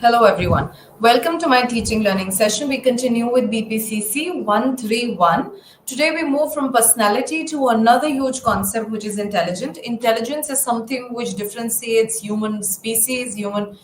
Hello, everyone. Welcome to my teaching learning session. We continue with BPCC 131. Today, we move from personality to another huge concept, which is intelligent. Intelligence is something which differentiates human species, human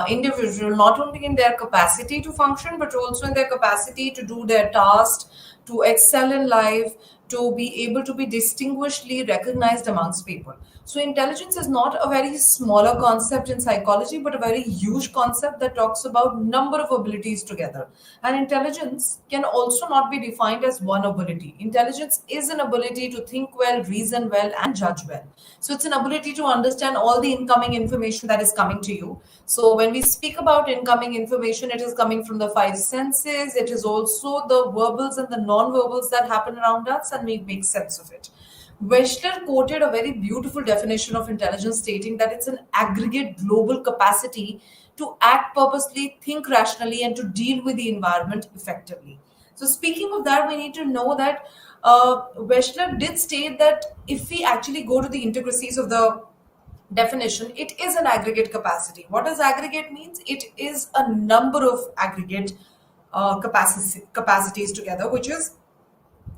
individual, not only in their capacity to function, but also in their capacity to do their task, to excel in life, to be able to be distinguishedly recognized amongst people. So, intelligence is not a very smaller concept in psychology, but a very huge concept that talks about number of abilities together. And intelligence can also not be defined as one ability. Intelligence is an ability to think well, reason well, and judge well. So, it's an ability to understand all the incoming information that is coming to you. So, when we speak about incoming information, it is coming from the five senses. It is also the verbals and the non-verbals that happen around us, and we make sense of it. Wechsler quoted a very beautiful definition of intelligence, stating that it's an aggregate global capacity to act purposely, think rationally, and to deal with the environment effectively. So, speaking of that, we need to know that Wechsler did state that if we actually go to the intricacies of the definition, it is an aggregate capacity. What does aggregate means? It is a number of aggregate capacities together, which is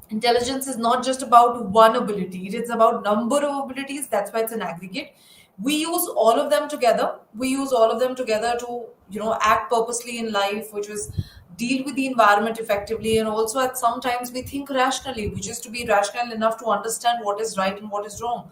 intelligence is not just about one ability, it is about number of abilities. That's why it's an aggregate. We use all of them together. We use all of them together to act purposely in life, which is deal with the environment effectively, and also at sometimes we think rationally, which is to be rational enough to understand what is right and what is wrong.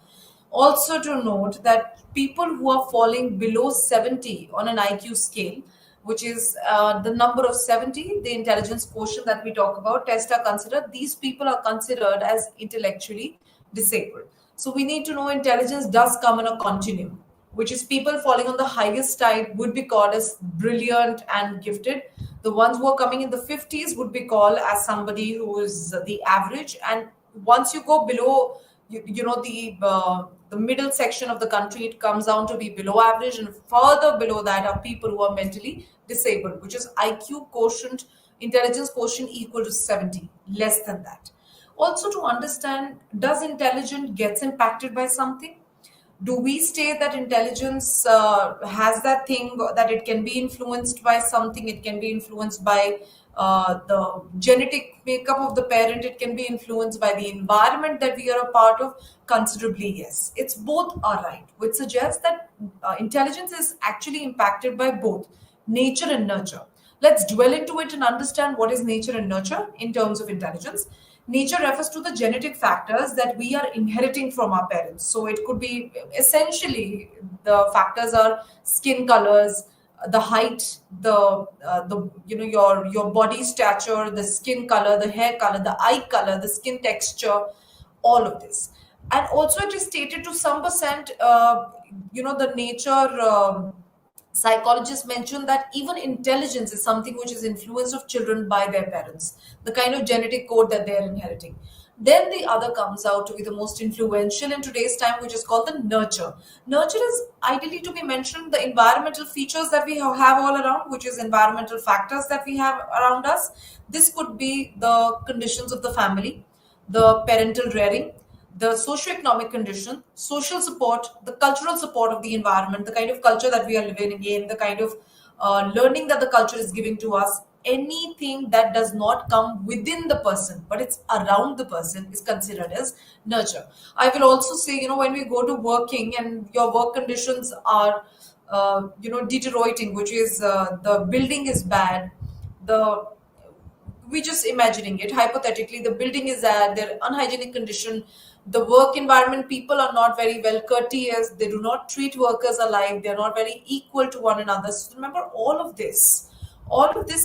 Also, to note that people who are falling below 70 on an IQ scale, which is the number of 70, the intelligence quotient that we talk about, tests are considered. These people are considered as intellectually disabled. So we need to know intelligence does come in a continuum, which is people falling on the highest side would be called as brilliant and gifted. The ones who are coming in the 50s would be called as somebody who is the average. And once you go below, the middle section of the country, it comes down to be below average, and further below that are people who are mentally disabled, which is IQ quotient, intelligence quotient equal to 70, less than that. Also, to understand, does intelligence gets impacted by something? Do we state that intelligence has that thing that it can be influenced by something? It can be influenced by the genetic makeup of the parent. It can be influenced by the environment that we are a part of. Considerably, yes, it's both are right, which suggests that intelligence is actually impacted by both nature and nurture. Let's dwell into it and understand what is nature and nurture in terms of intelligence. Nature refers to the genetic factors that we are inheriting from our parents. So it could be essentially the factors are skin colors, the height, the your body stature, the skin color, the hair color, the eye color, the skin texture, all of this. And also it is stated to some percent, the nature. Psychologists mention that even intelligence is something which is influence of children by their parents, the kind of genetic code that they are inheriting. Then the other comes out to be the most influential in today's time, which is called the nurture. Nurture is ideally to be mentioned the environmental features that we have all around, which is environmental factors that we have around us. This could be the conditions of the family, the parental rearing, the socio-economic condition, social support, the cultural support of the environment, the kind of culture that we are living in, the kind of learning that the culture is giving to us. Anything that does not come within the person, but it's around the person, is considered as nurture. I will also say, when we go to working and your work conditions are, deteriorating, which is the building is bad, the we just imagining it hypothetically, the building is at their unhygienic condition, the work environment, people are not very well courteous, they do not treat workers alike, they're not very equal to one another. So remember, all of this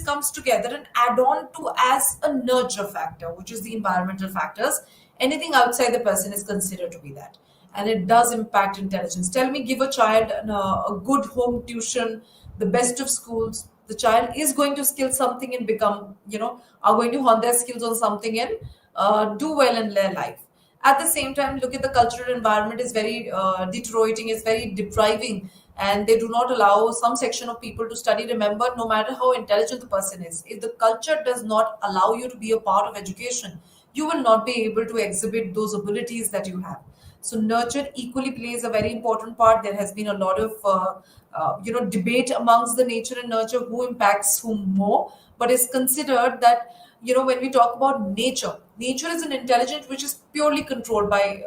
comes together and add on to as a nurture factor, which is the environmental factors. Anything outside the person is considered to be that, and it does impact intelligence. Tell me, give a child a good home tuition, the best of schools, the child is going to skill something and become, are going to hone their skills on something and do well in their life. At the same time, look at the cultural environment is very deteriorating, is very depriving, and they do not allow some section of people to study. Remember, no matter how intelligent the person is, if the culture does not allow you to be a part of education, you will not be able to exhibit those abilities that you have. So nurture equally plays a very important part. There has been a lot of debate amongst the nature and nurture, who impacts whom more. But it's considered that, when we talk about nature, nature is an intelligence which is purely controlled by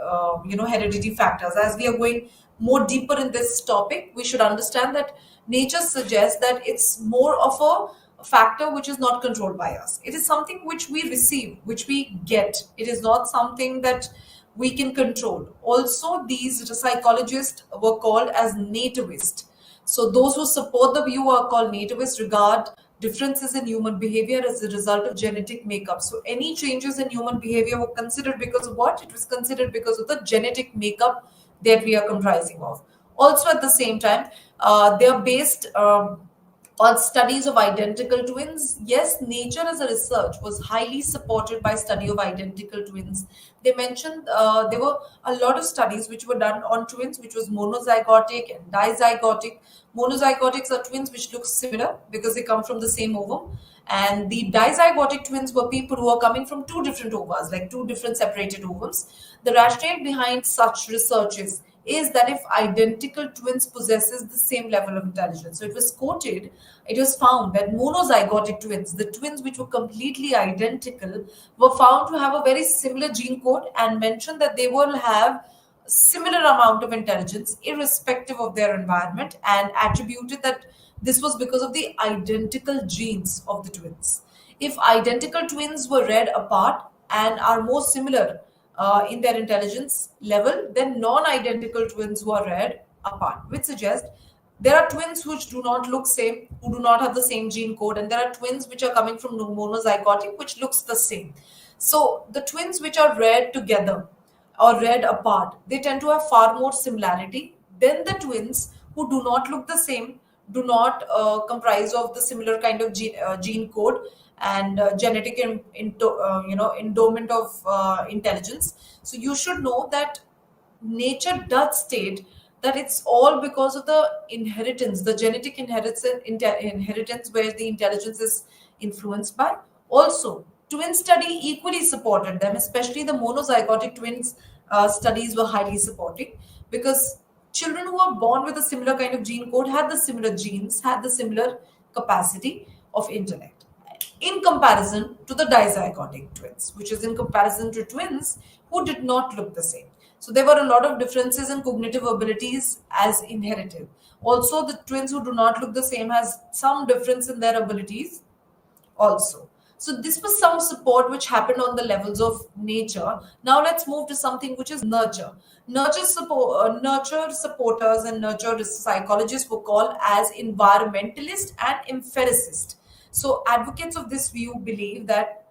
hereditary factors. As we are going more deeper in this topic, we should understand that nature suggests that it's more of a factor which is not controlled by us. It is something which we receive, which we get. It is not something that we can control. Also, these psychologists were called as nativists. So those who support the view are called nativists, regard differences in human behavior as a result of genetic makeup. So any changes in human behavior were considered because of what? It was considered because of the genetic makeup that we are comprising of. Also, at the same time, they are based on studies of identical twins. Yes, nature as a research was highly supported by study of identical twins. They mentioned there were a lot of studies which were done on twins, which was monozygotic and dizygotic. Monozygotics are twins which look similar because they come from the same ovum. And the dizygotic twins were people who are coming from two different ovas, like two different separated ovums. The rationale behind such researches is that if identical twins possesses the same level of intelligence. So it was quoted, it was found that monozygotic twins, the twins which were completely identical, were found to have a very similar gene code, and mentioned that they will have similar amount of intelligence irrespective of their environment, and attributed that this was because of the identical genes of the twins. If identical twins were read apart and are more similar in their intelligence level, then non-identical twins were read apart, which suggests there are twins which do not look same, who do not have the same gene code, and there are twins which are coming from monozygotic, which looks the same. So the twins which are read together or read apart, they tend to have far more similarity than the twins who do not look the same, do not comprise of the similar kind of gene code and genetic endowment of intelligence. So you should know that nature does state that it's all because of the inheritance, the genetic inheritance where the intelligence is influenced by. Also, twin study equally supported them, especially the monozygotic twins studies were highly supporting, because children who are born with a similar kind of gene code had the similar genes, had the similar capacity of intellect in comparison to the dizygotic twins, which is in comparison to twins who did not look the same. So there were a lot of differences in cognitive abilities as inherited. Also, the twins who do not look the same has some difference in their abilities also. So this was some support which happened on the levels of nature. Now let's move to something which is nurture. Nurture supporters and nurture psychologists were called as environmentalist and empiricist. So advocates of this view believe that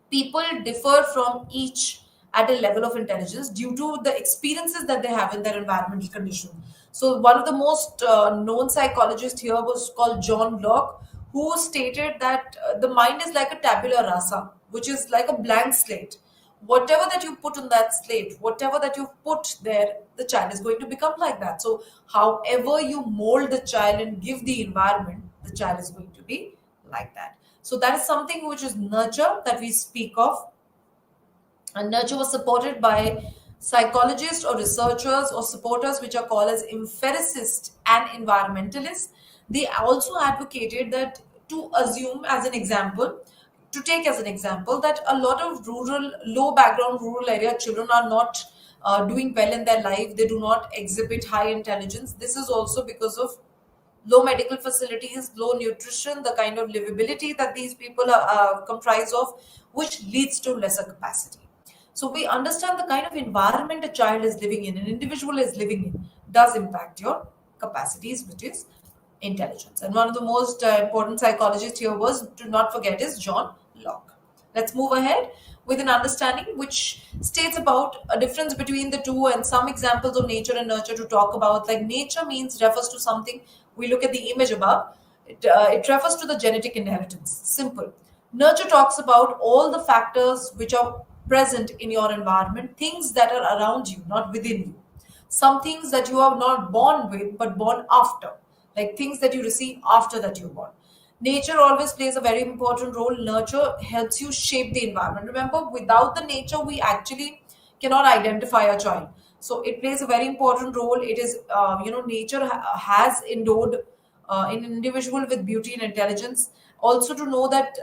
people differ from each at a level of intelligence due to the experiences that they have in their environmental condition. So one of the most known psychologists here was called John Locke, who stated that the mind is like a tabula rasa, which is like a blank slate. Whatever that you put on that slate, whatever that you put there, the child is going to become like that. So however you mold the child and give the environment, the child is going to be like that. So that is something which is nurture that we speak of. And nurture was supported by psychologists or researchers or supporters, which are called as empiricists and environmentalists. They also advocated that, to assume as an example, to take as an example, that a lot of rural, low background rural area children are not doing well in their life. They do not exhibit high intelligence. This is also because of low medical facilities, low nutrition, the kind of livability that these people are comprised of, which leads to lesser capacity. So we understand the kind of environment a child is living in, an individual is living in, does impact your capacities, which is intelligence. And one of the most important psychologists here was, to not forget, is John Locke. Let's move ahead with an understanding which states about a difference between the two and some examples of nature and nurture to talk about. Like nature means refers to something. We look at the image above. It refers to the genetic inheritance. Simple. Nurture talks about all the factors which are present in your environment, things that are around you, not within you. Some things that you are not born with, but born after, like things that you receive after that you're born. Nature always plays a very important role. Nurture helps you shape the environment. Remember, without the nature, we actually cannot identify a child. So it plays a very important role. It is, nature has endowed an individual with beauty and intelligence. Also to know that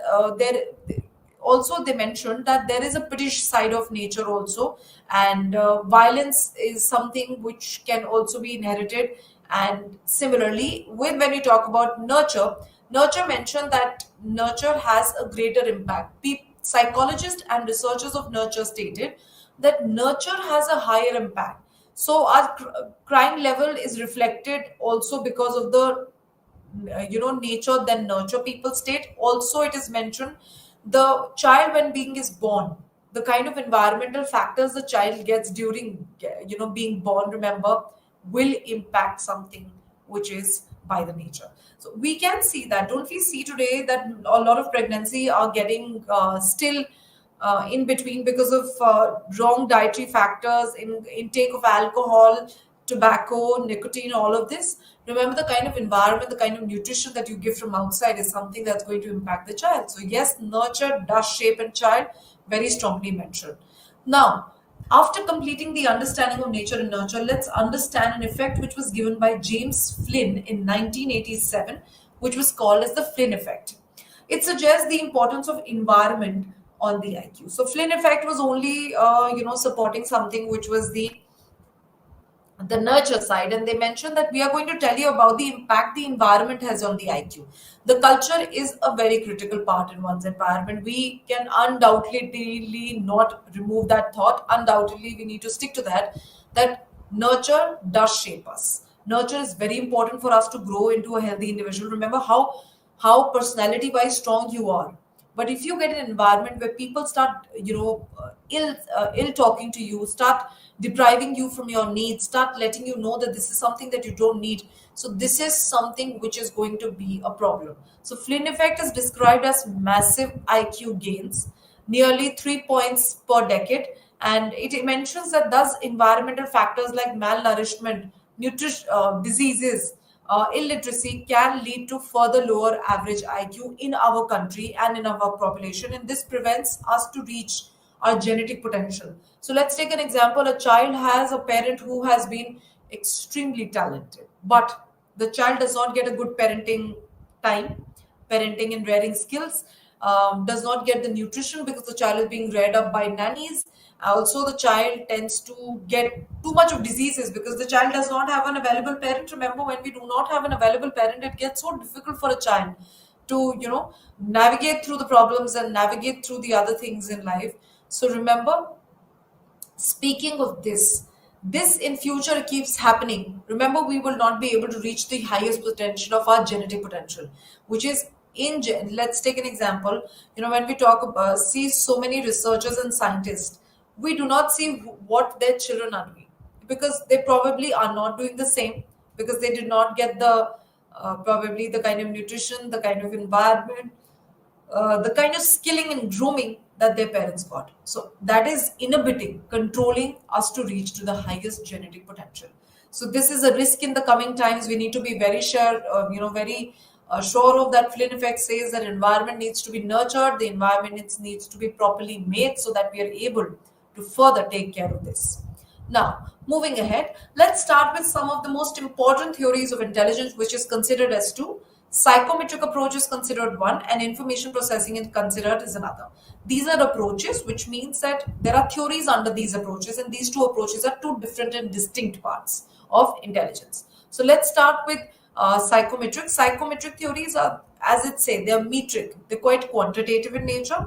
also they mentioned that there is a British side of nature also, and violence is something which can also be inherited. And similarly, when we talk about nurture mentioned that nurture has a greater impact. Psychologists and researchers of nurture stated that nurture has a higher impact. So our crime level is reflected also because of the nature than nurture, people state. Also it is mentioned the child when being is born, the kind of environmental factors the child gets during being born, remember, will impact something which is by the nature. So we can see that, don't we see today that a lot of pregnancy are getting still in between because of wrong dietary factors, in intake of alcohol, tobacco, nicotine, all of this. Remember, the kind of environment, the kind of nutrition that you give from outside is something that's going to impact the child. So yes, nurture does shape a child, very strongly mentioned. Now, after completing the understanding of nature and nurture, let's understand an effect which was given by James Flynn in 1987, which was called as the Flynn effect. It suggests the importance of environment on the IQ. So Flynn effect was only, supporting something which was the nurture side, and they mentioned that we are going to tell you about the impact the environment has on the IQ. The culture is a very critical part in one's environment. We can undoubtedly not remove that thought. Undoubtedly, we need to stick to that nurture does shape us. Nurture is very important for us to grow into a healthy individual. Remember how personality wise strong you are, but if you get an environment where people start, ill talking to you, start depriving you from your needs, start letting you know that this is something that you don't need, so this is something which is going to be a problem. So Flynn effect is described as massive IQ gains, nearly 3 points per decade, and it mentions that thus environmental factors like malnourishment, nutrition, diseases, illiteracy can lead to further lower average IQ in our country and in our population, and this prevents us to reach our genetic potential. So let's take an example. A child has a parent who has been extremely talented, but the child does not get a good parenting time, parenting and rearing skills, does not get the nutrition because the child is being reared up by nannies. Also, the child tends to get too much of diseases because the child does not have an available parent. Remember, when we do not have an available parent, it gets so difficult for a child to, navigate through the problems and navigate through the other things in life. So remember, speaking of this in future keeps happening. Remember, we will not be able to reach the highest potential of our genetic potential, which is let's take an example. When we talk about, see so many researchers and scientists, we do not see what their children are doing, because they probably are not doing the same, because they did not get the probably the kind of nutrition, the kind of environment, the kind of skilling and grooming that their parents got. So that is inhibiting, controlling us to reach to the highest genetic potential. So this is a risk in the coming times. We need to be very sure, very sure of that. Flynn effect says that environment needs to be nurtured, the environment needs to be properly made so that we are able to further take care of this. Now, moving ahead, let's start with some of the most important theories of intelligence, which is considered as two. Psychometric approach is considered one, and information processing is considered as another. These are approaches, which means that there are theories under these approaches, and these two approaches are two different and distinct parts of intelligence. So let's start with psychometric. Psychometric theories are, as it say, they are metric. They're quite quantitative in nature,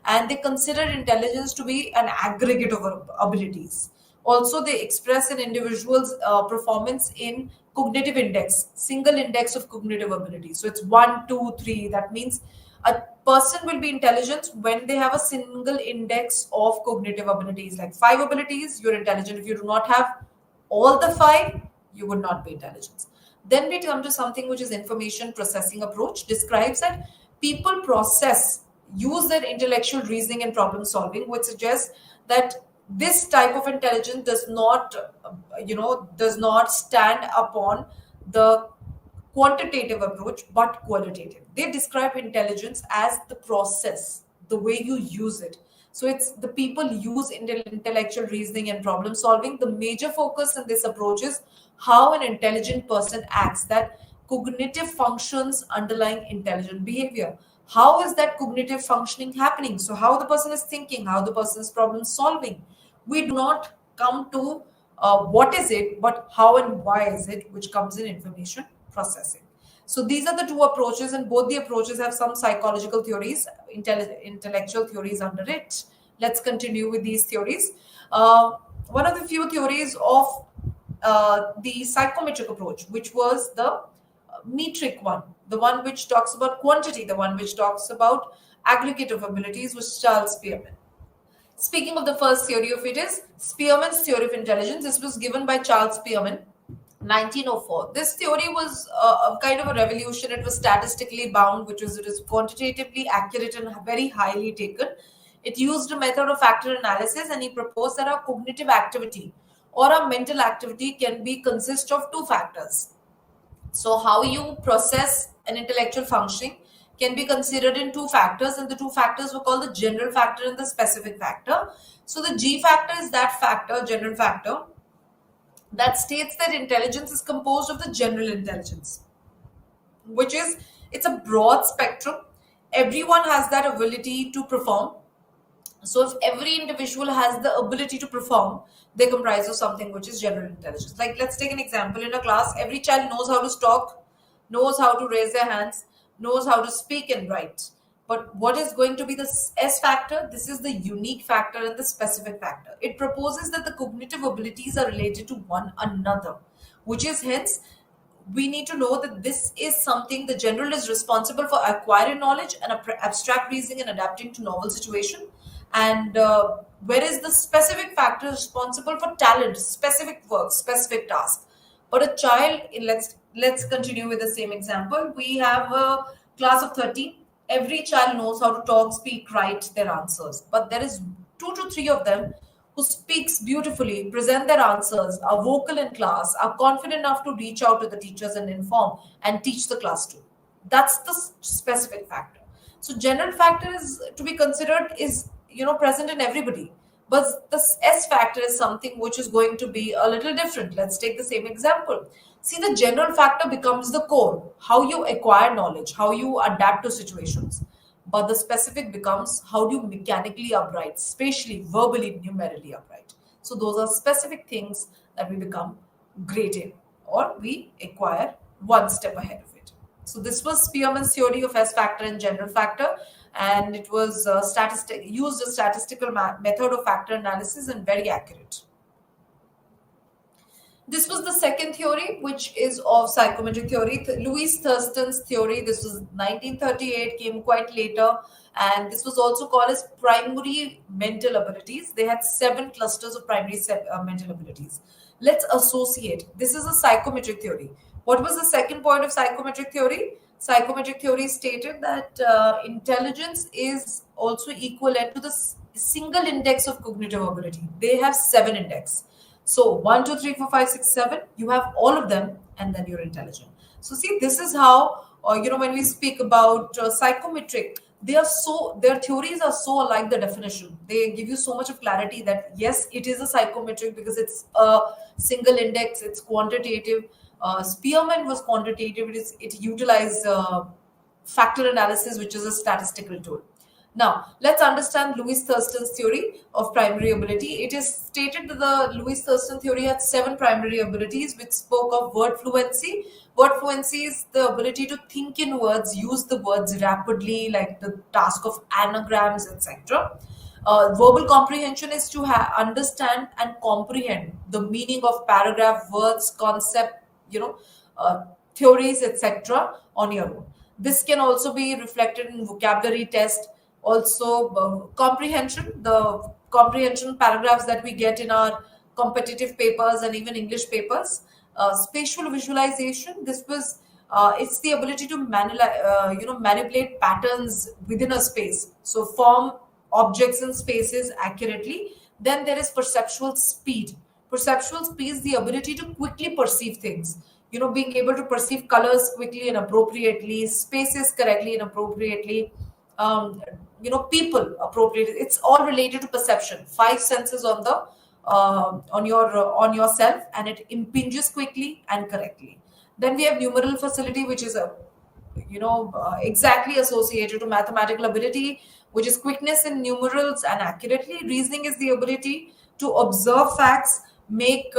and they consider intelligence to be an aggregate of abilities. Also, they express an individual's performance in cognitive index, single index of cognitive ability. So it's one, two, three. That means a person will be intelligent when they have a single index of cognitive abilities. Like five abilities, you're intelligent. If you do not have all the five, you would not be intelligent. Then we come to something which is information processing approach, describes that people use their intellectual reasoning and problem solving, which suggests that this type of intelligence does not stand upon the quantitative approach but qualitative. They describe intelligence as the process, the way you use it. So it's the people use intellectual reasoning and problem solving. The major focus in this approach is how an intelligent person acts, that cognitive functions underlying intelligent behavior. How is that cognitive functioning happening? So how the person is thinking, how the person is problem solving. We do not come to what is it, but how and why is it, which comes in information processing. So these are the two approaches, and both the approaches have some psychological theories, intellectual theories under it. Let's continue with these theories. One of the few theories of the psychometric approach, which was the metric one, the one which talks about quantity, the one which talks about aggregative abilities, was Charles Spearman. Speaking of the first theory of it is Spearman's theory of intelligence. This was given by Charles Spearman, 1904. This theory was a kind of a revolution. It was statistically bound, which was it is quantitatively accurate and very highly taken. It used a method of factor analysis, and he proposed that our cognitive activity or our mental activity can be consist of two factors. So, how you process an intellectual functioning can be considered in two factors, and the two factors were called the general factor and the specific factor. So, the G factor is that factor, general factor, that states that intelligence is composed of the general intelligence, which is it's a broad spectrum. Everyone has that ability to perform. So if every individual has the ability to perform, they comprise of something which is general intelligence. Like let's take an example. In a class, every child knows how to talk, knows how to raise their hands, knows how to speak and write. But what is going to be the S factor? This is the unique factor and the specific factor. It proposes that the cognitive abilities are related to one another, which is hence we need to know that this is something the general is responsible for acquiring knowledge and abstract reasoning and adapting to novel situation, and whereas the specific factor is responsible for talent, specific work, specific task. But a child in let's continue with the same example. We have a class of 30. Every child knows how to talk, speak, write their answers, but there is two to three of them who speaks beautifully, present their answers, are vocal in class, are confident enough to reach out to the teachers and inform and teach the class too. That's the specific factor. So general factor is to be considered is present in everybody, but the S factor is something which is going to be a little different. Let's take the same example. See, the general factor becomes the core, how you acquire knowledge, how you adapt to situations. But the specific becomes how do you mechanically upright, spatially, verbally, numerically upright. So those are specific things that we become great in, or we acquire one step ahead of it. So this was Spearman's theory of S factor and general factor, and it was used a statistical method of factor analysis and very accurate. This was the second theory, which is of psychometric theory, Louis Thurston's theory. This was 1938, came quite later, and this was also called as primary mental abilities. They had 7 clusters of primary mental abilities. Let's associate. This is a psychometric theory. What was the second point of psychometric theory? Psychometric theory stated that intelligence is also equivalent to the single index of cognitive ability. They have 7 index. So 1, 2, 3, 4, 5, 6, 7, you have all of them, and then you're intelligent. So see, this is how, when we speak about psychometric, their theories are so alike the definition. They give you so much of clarity that yes, it is a psychometric because it's a single index, it's quantitative. Spearman was quantitative, it utilized factor analysis, which is a statistical tool. Now, let's understand Louis Thurston's theory of primary ability. It is stated that the Louis Thurston theory had 7 primary abilities, which spoke of word fluency. Word fluency is the ability to think in words, use the words rapidly, like the task of anagrams, etc. Verbal comprehension is to understand and comprehend the meaning of paragraph, words, concept, theories, etc. on your own. This can also be reflected in vocabulary test. Also, the comprehension paragraphs that we get in our competitive papers and even English papers. Spatial visualization. This was it's the ability to manipulate patterns within a space. So form objects and spaces accurately. Then there is perceptual speed. Perceptual speed is the ability to quickly perceive things. Being able to perceive colors quickly and appropriately, spaces correctly and appropriately. um, people appropriate. It's all related to perception. Five senses on the on yourself, and it impinges quickly and correctly. Then we have numeral facility, which is a exactly associated to mathematical ability, which is quickness in numerals and accurately. Reasoning is the ability to observe facts, make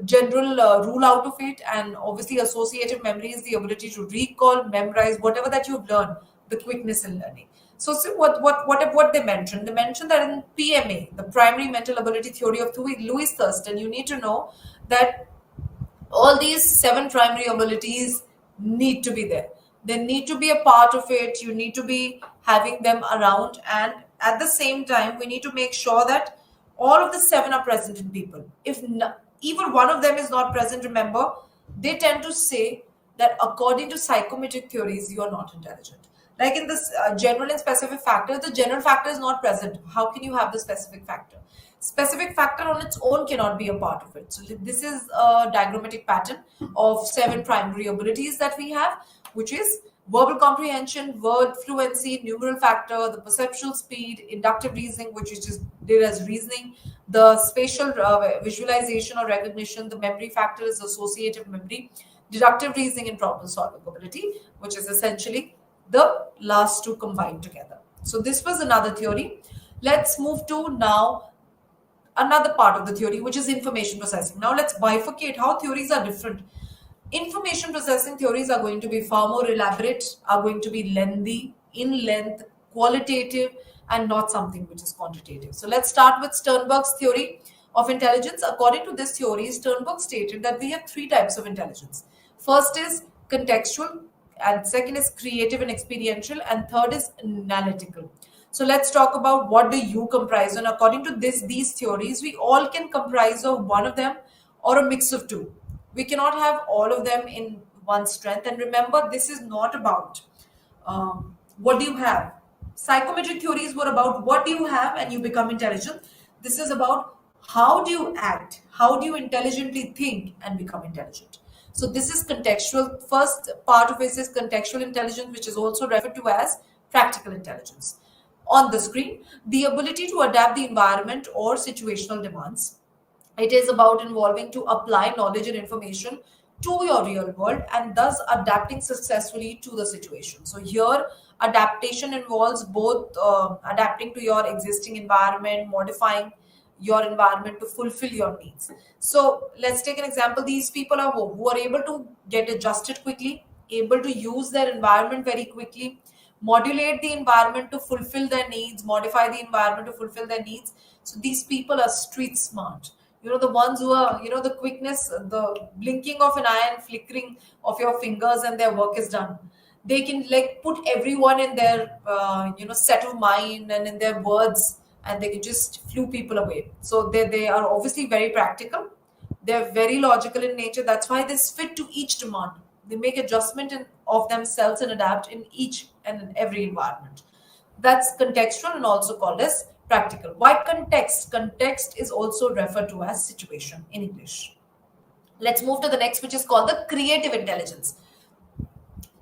general rule out of it, and obviously associative memory is the ability to recall, memorize whatever that you've learned, the quickness in learning. So what they mentioned? They mentioned that in PMA, the primary mental ability theory of Louis Thurston, you need to know that all these seven primary abilities need to be there. They need to be a part of it. You need to be having them around, and at the same time we need to make sure that all of the seven are present in people. If even one of them is not present, remember, they tend to say that according to psychometric theories you are not intelligent. Like in this general and specific factor, the general factor is not present. How can you have the specific factor? Specific factor on its own cannot be a part of it. So this is a diagrammatic pattern of seven primary abilities that we have, which is verbal comprehension, word fluency, numeral factor, the perceptual speed, inductive reasoning, which is just did as reasoning, the spatial visualization or recognition, the memory factor is associative memory, deductive reasoning, and problem solving ability, which is essentially the last two combined together. So this was another theory. Let's move to now another part of the theory, which is information processing. Now let's bifurcate how theories are different. Information processing theories are going to be far more elaborate, are going to be lengthy, in length, qualitative, and not something which is quantitative. So let's start with Sternberg's theory of intelligence. According to this theory, Sternberg stated that we have three types of intelligence. First is contextual, and second is creative and experiential, and third is analytical. So let's talk about what do you comprise. And according to these theories, we all can comprise of one of them or a mix of two. We cannot have all of them in one strength. And remember, this is not about what do you have. Psychometric theories were about what do you have and you become intelligent. This is about how do you act, how do you intelligently think and become intelligent. So this is contextual. First part of it is contextual intelligence, which is also referred to as practical intelligence. On the screen, the ability to adapt the environment or situational demands. It is about involving to apply knowledge and information to your real world and thus adapting successfully to the situation. So here, adaptation involves both adapting to your existing environment, modifying your environment to fulfill your needs. So let's take an example. These people are who are able to get adjusted quickly, able to use their environment very quickly, modulate the environment to fulfill their needs, modify the environment to fulfill their needs. So these people are street smart. The ones who are, the quickness, the blinking of an eye and flickering of your fingers, and their work is done. They can like put everyone in their, set of mind and in their words, and they can just flew people away. So they are obviously very practical. They're very logical in nature. That's why they fit to each demand. They make adjustment of themselves and adapt in each and in every environment. That's contextual and also called as practical. Why context? Context is also referred to as situation in English. Let's move to the next, which is called the creative intelligence.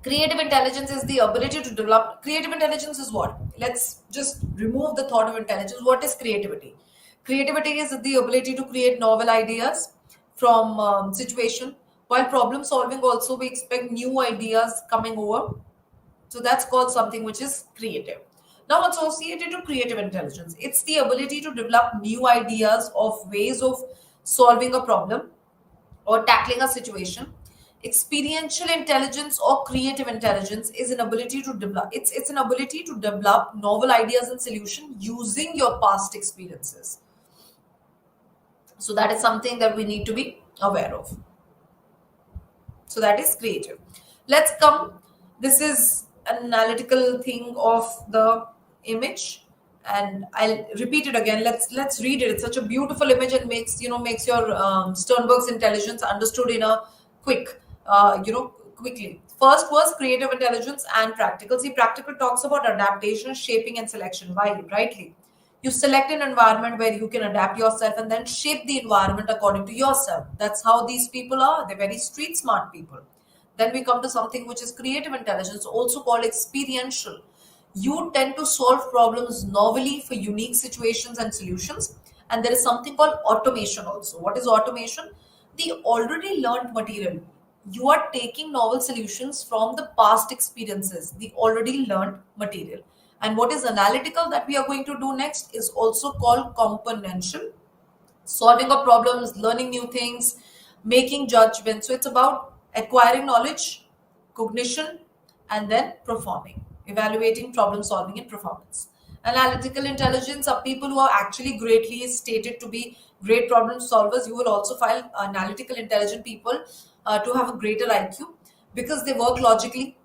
Creative intelligence is the ability to develop. Creative intelligence is what? Let's just remove the thought of intelligence. What is creativity? Creativity is the ability to create novel ideas from situation. While problem solving, also we expect new ideas coming over. So that's called something which is creative. Now, associated to creative intelligence, it's the ability to develop new ideas of ways of solving a problem or tackling a situation. Experiential intelligence or creative intelligence is an ability to develop. It's an ability to develop novel ideas and solution using your past experiences. So that is something that we need to be aware of. So that is creative. Let's come. This is an analytical thing of the image, and I'll repeat it again. Let's read it. It's such a beautiful image and makes your Sternberg's intelligence understood in a quickly. First was creative intelligence and practical. See, practical talks about adaptation, shaping, and selection. Why? Rightly, you select an environment where you can adapt yourself and then shape the environment according to yourself. That's how these people are. They're very street smart people. Then we come to something which is creative intelligence, also called experiential. You tend to solve problems novelly for unique situations and solutions. And there is something called automation also. What is automation? The already learned material. You are taking novel solutions from the past experiences, the already learned material. And what is analytical that we are going to do next is also called componential, solving of problems, learning new things, making judgments. So it's about acquiring knowledge, cognition, and then performing, evaluating problem solving and performance. Analytical intelligence are people who are actually greatly stated to be great problem solvers. You will also find analytical intelligent people to have a greater IQ because they work logically.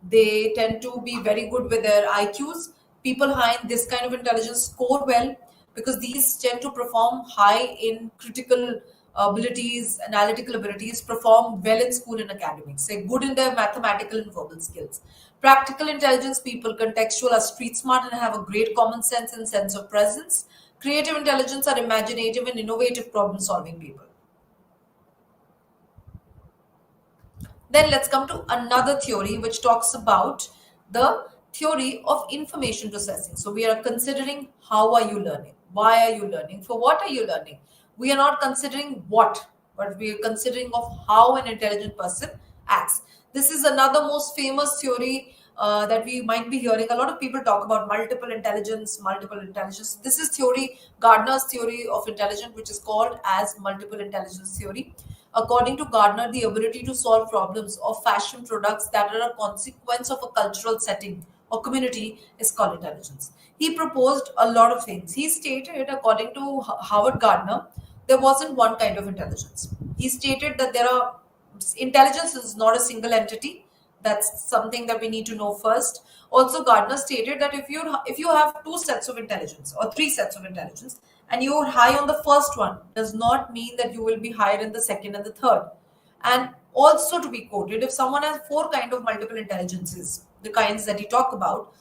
They tend to be very good with their IQs. People high in this kind of intelligence score well because these tend to perform high in critical abilities, analytical abilities, perform well in school and academics, say good in their mathematical and verbal skills. Practical intelligence people, contextual, are street smart and have a great common sense and sense of presence. Creative intelligence are imaginative and innovative problem solving people. Then let's come to another theory which talks about the theory of information processing. So we are considering how are you learning? Why are you learning? For what are you learning? We are not considering what, but we are considering of how an intelligent person acts. This is another most famous theory that we might be hearing. A lot of people talk about multiple intelligence, multiple intelligence. This is theory, Gardner's theory of intelligence, which is called as multiple intelligence theory. According to Gardner, the ability to solve problems of fashion products that are a consequence of a cultural setting or community is called intelligence. He proposed a lot of things. He stated, according to Howard Gardner, there wasn't one kind of intelligence. He stated that there are intelligence is not a single entity. That's something that we need to know first. Also, Gardner stated that if you have two sets of intelligence or three sets of intelligence and you're high on the first one, does not mean that you will be higher in the second and the third. And also to be quoted, if someone has four kind of multiple intelligences, the kinds that he talk about,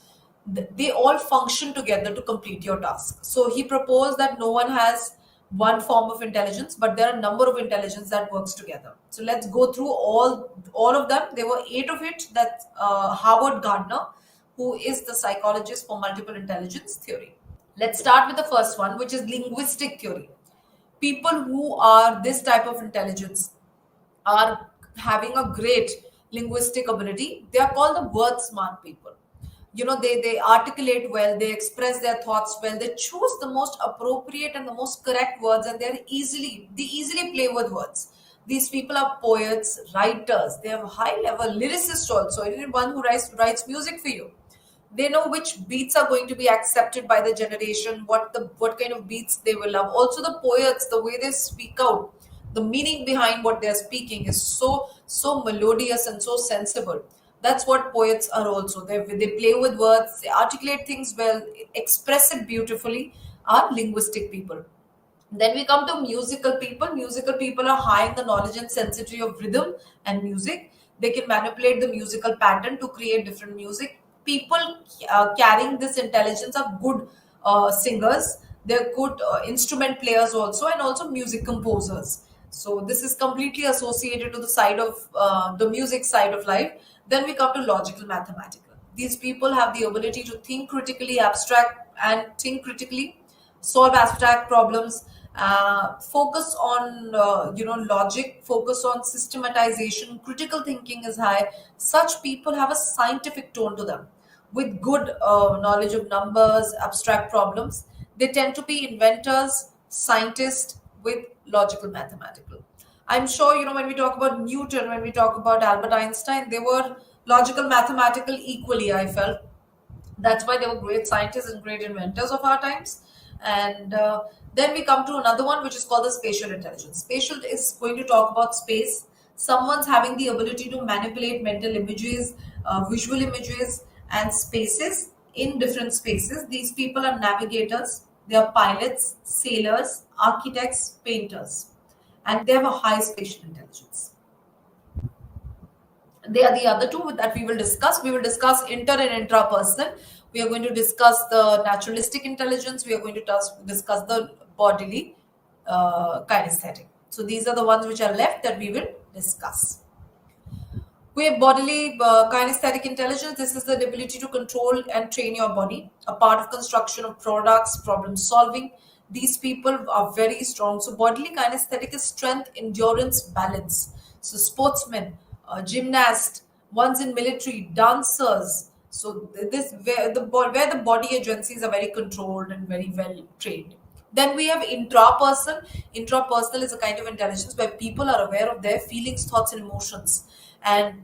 they all function together to complete your task. So he proposed that no one has one form of intelligence, but there are a number of intelligence that works together. So let's go through all of them. There were eight of it. That Howard Gardner, who is the psychologist for multiple intelligence theory. Let's start with the first one, which is linguistic theory. People who are this type of intelligence are having a great linguistic ability. They are called the word smart people. They articulate well, they express their thoughts well, they choose the most appropriate and the most correct words, and they easily play with words. These people are poets, writers, they have high level lyricists also, anyone who writes music for you. They know which beats are going to be accepted by the generation, what kind of beats they will love. Also the poets, the way they speak out, the meaning behind what they're speaking is so melodious and so sensible. That's what poets are also. They play with words, they articulate things well, express it beautifully, are linguistic people. Then we come to musical people. Musical people are high in the knowledge and sensitivity of rhythm and music. They can manipulate the musical pattern to create different music. People carrying this intelligence are good singers. They're good instrument players also, and also music composers. So this is completely associated to the side of the music side of life. Then we come to logical mathematical. These people have the ability to think critically, abstract and think critically, solve abstract problems, focus on logic, focus on systematization, critical thinking is high. Such people have a scientific tone to them with good knowledge of numbers, abstract problems. They tend to be inventors, scientists with logical mathematical. I'm sure, when we talk about Newton, when we talk about Albert Einstein, they were logical mathematical equally, I felt. That's why they were great scientists and great inventors of our times. And then we come to another one, which is called the spatial intelligence. Spatial is going to talk about space. Someone's having the ability to manipulate mental images, visual images, and spaces in different spaces. These people are navigators, they are pilots, sailors, architects, painters, and they have a high spatial intelligence. They are the other two that we will discuss. We will discuss inter and intrapersonal. We are going to discuss the naturalistic intelligence. We are going to discuss the bodily kinesthetic. So these are the ones which are left that we will discuss. We have bodily kinesthetic intelligence. This is the ability to control and train your body, a part of construction of products, problem solving. These people are very strong. So, bodily kinesthetic is strength, endurance, balance. So, sportsmen, gymnasts, ones in military, dancers. So, this where the body agencies are very controlled and very well trained. Then we have intrapersonal. Intrapersonal is a kind of intelligence where people are aware of their feelings, thoughts, and emotions, and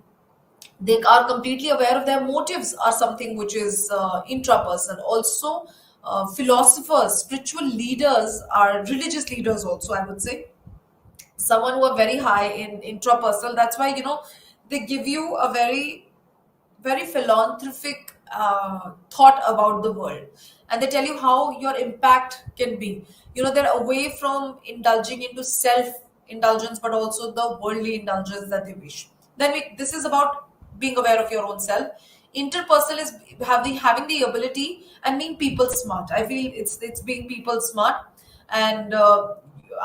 they are completely aware of their motives, are something which is intrapersonal. Also, philosophers, spiritual leaders, are religious leaders. Also, I would say someone who are very high in intrapersonal. That's why they give you a very philanthropic thought about the world, and they tell you how your impact can be. They're away from indulging into self indulgence, but also the worldly indulgence that they wish. This is about being aware of your own self. Interpersonal is having the ability and being people smart. I feel it's being people smart, and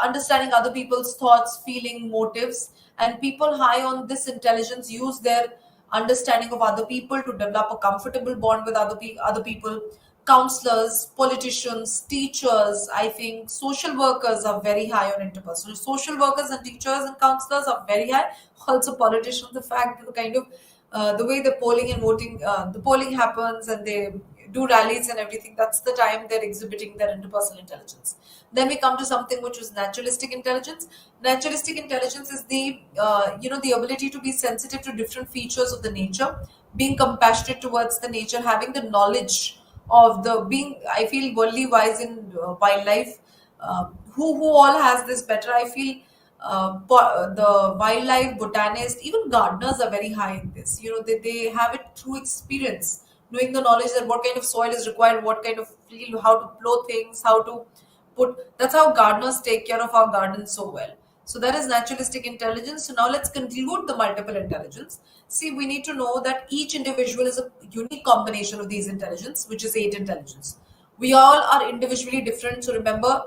understanding other people's thoughts, feeling, motives. And people high on this intelligence use their understanding of other people to develop a comfortable bond with other people. Counselors, politicians, teachers, I think social workers are very high on interpersonal. Social workers and teachers and counselors are very high. Also, politicians, the fact that the kind of the way the polling and voting, the polling happens and they do rallies and everything, that's the time they're exhibiting their interpersonal intelligence. Then we come to something which is naturalistic intelligence. Naturalistic intelligence is the ability to be sensitive to different features of the nature, being compassionate towards the nature, having the knowledge of the being. I feel worldly wise in wildlife. Who all has this better? I feel the wildlife botanists, even gardeners are very high in this. They have it through experience, knowing the knowledge that what kind of soil is required, what kind of field, how to plow things, how to put. That's how gardeners take care of our gardens so well. So that is naturalistic intelligence. So now let's conclude the multiple intelligence. See, we need to know that each individual is a unique combination of these intelligence, which is eight intelligence. We all are individually different. So remember,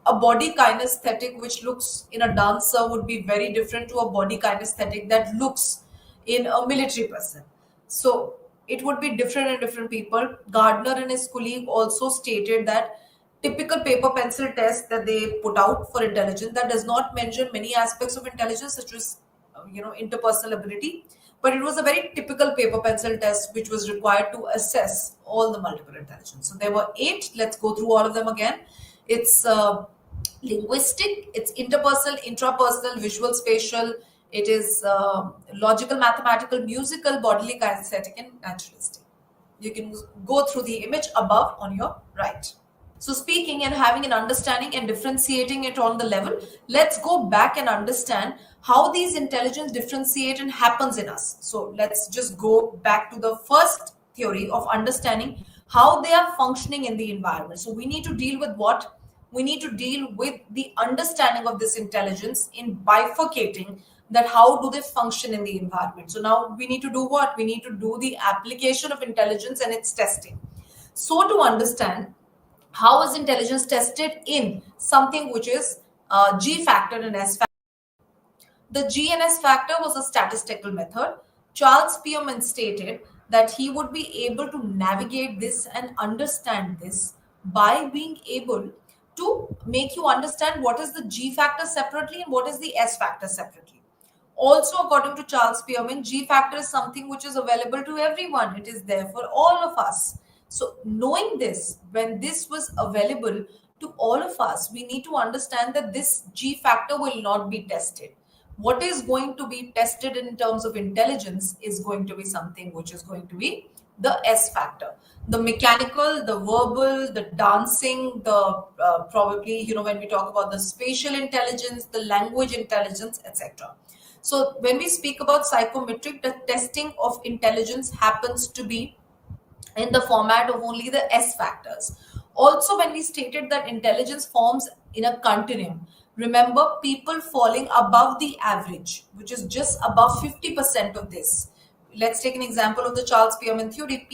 a body kinesthetic which looks in a dancer would be very different to a body kinesthetic that looks in a military person. So it would be different in different people. Gardner and his colleague also stated that typical paper pencil test that they put out for intelligence that does not mention many aspects of intelligence, such as interpersonal ability, but it was a very typical paper pencil test which was required to assess all the multiple intelligence. So there were eight. Let's go through all of them again. It's linguistic, it's interpersonal, intrapersonal, visual, spatial. It is logical, mathematical, musical, bodily, kinesthetic, and naturalistic. You can go through the image above on your right. So, speaking and having an understanding and differentiating it on the level, let's go back and understand how these intelligence differentiate and happens in us. So, let's just go back to the first theory of understanding how they are functioning in the environment. So, we need to deal with what? We need to deal with the understanding of this intelligence in bifurcating that how do they function in the environment. So, now we need to do what? We need to do the application of intelligence and its testing. So, to understand how is intelligence tested in something which is G factor and S factor. The G and S factor was a statistical method. Charles Spearman stated that he would be able to navigate this and understand this by being able to make you understand what is the G factor separately and what is the S factor separately. Also, according to Charles Spearman, G factor is something which is available to everyone. It is there for all of us. So, knowing this, when this was available to all of us, we need to understand that this G factor will not be tested. What is going to be tested in terms of intelligence is going to be something which is going to be the S factor. The mechanical, the verbal, the dancing, the probably, when we talk about the spatial intelligence, the language intelligence, etc. So, when we speak about psychometric, the testing of intelligence happens to be in the format of only the S factors. Also, when we stated that intelligence forms in a continuum, remember people falling above the average, which is just above 50% of this. Let's take an example of the Charles Spearman theory.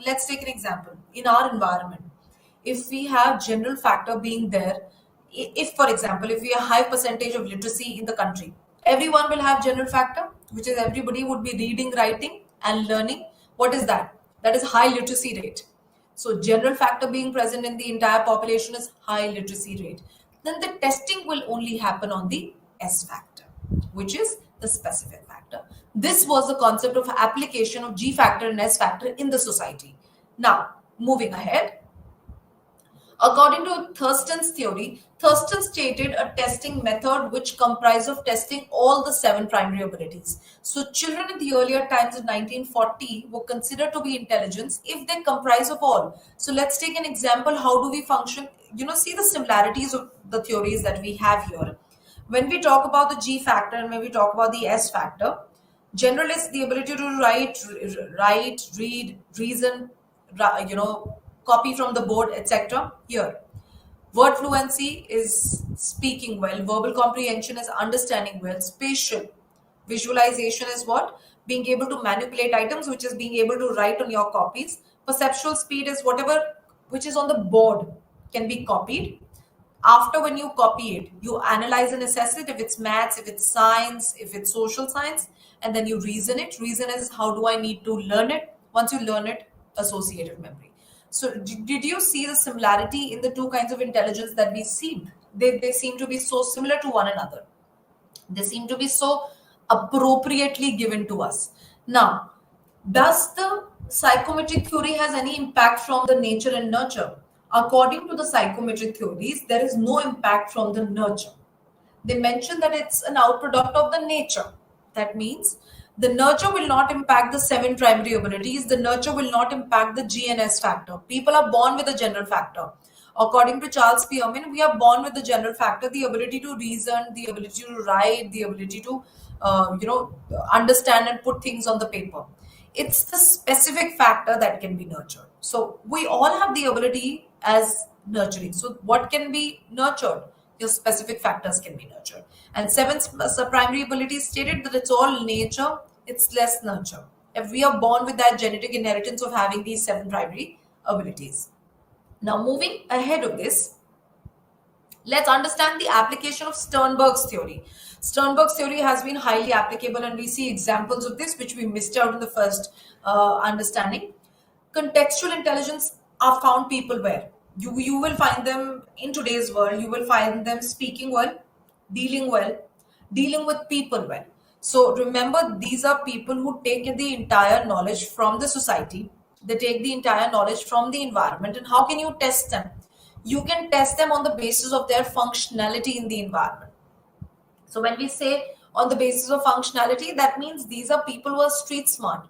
Let's take an example in our environment. If we have general factor being there, if for example, if we have high percentage of literacy in the country, everyone will have general factor. which is everybody would be reading, writing, and learning. What is that? That is high literacy rate. So general factor being present in the entire population is high literacy rate. Then the testing will only happen on the S factor, which is the specific factor. This was the concept of application of G factor and S factor in the society. Now, moving ahead, according to Thurston's theory, Thurston stated a testing method which comprised of testing all the seven primary abilities. So children in the earlier times of 1940 were considered to be intelligence if they comprise of all. So let's take an example. How do we function? See the similarities of the theories that we have here. When we talk about the G factor and when we talk about the S factor, general is the ability to write, read, reason, copy from the board, etc. Here, word fluency is speaking well, verbal comprehension is understanding well, spatial visualization is what? Being able to manipulate items, which is being able to write on your copies. Perceptual speed is whatever which is on the board can be copied. After, when you copy it, you analyze and assess it, if it's maths, if it's science, if it's social science, and then you reason it. Reason is, how do I need to learn it? Once you learn it, associative memory. So did you see the similarity in the two kinds of intelligence that we see? They seem to be so similar to one another. They seem to be so appropriately given to us. Now, does the psychometric theory has any impact from the nature and nurture? According to the psychometric theories, there is no impact from the nurture. They mention that it's an outproduct of the nature. That means the nurture will not impact the seven primary abilities. The nurture will not impact the GNS factor. People are born with a general factor. According to Charles Spearman, we are born with the general factor, the ability to reason, the ability to write, the ability to, understand and put things on the paper. It's the specific factor that can be nurtured. So we all have the ability as nurturing. So what can be nurtured? Your specific factors can be nurtured. And seven primary abilities stated that it's all nature, it's less nurture. If we are born with that genetic inheritance of having these seven primary abilities. Now, moving ahead of this, let's understand the application of Sternberg's theory. Sternberg's theory has been highly applicable, and we see examples of this which we missed out in the first understanding. Contextual intelligence are found people where you will find them in today's world. You will find them speaking well, dealing with people well. So remember, these are people who take the entire knowledge from the society. They take the entire knowledge from the environment. And how can you test them? You can test them on the basis of their functionality in the environment. So when we say on the basis of functionality, that means these are people who are street smart.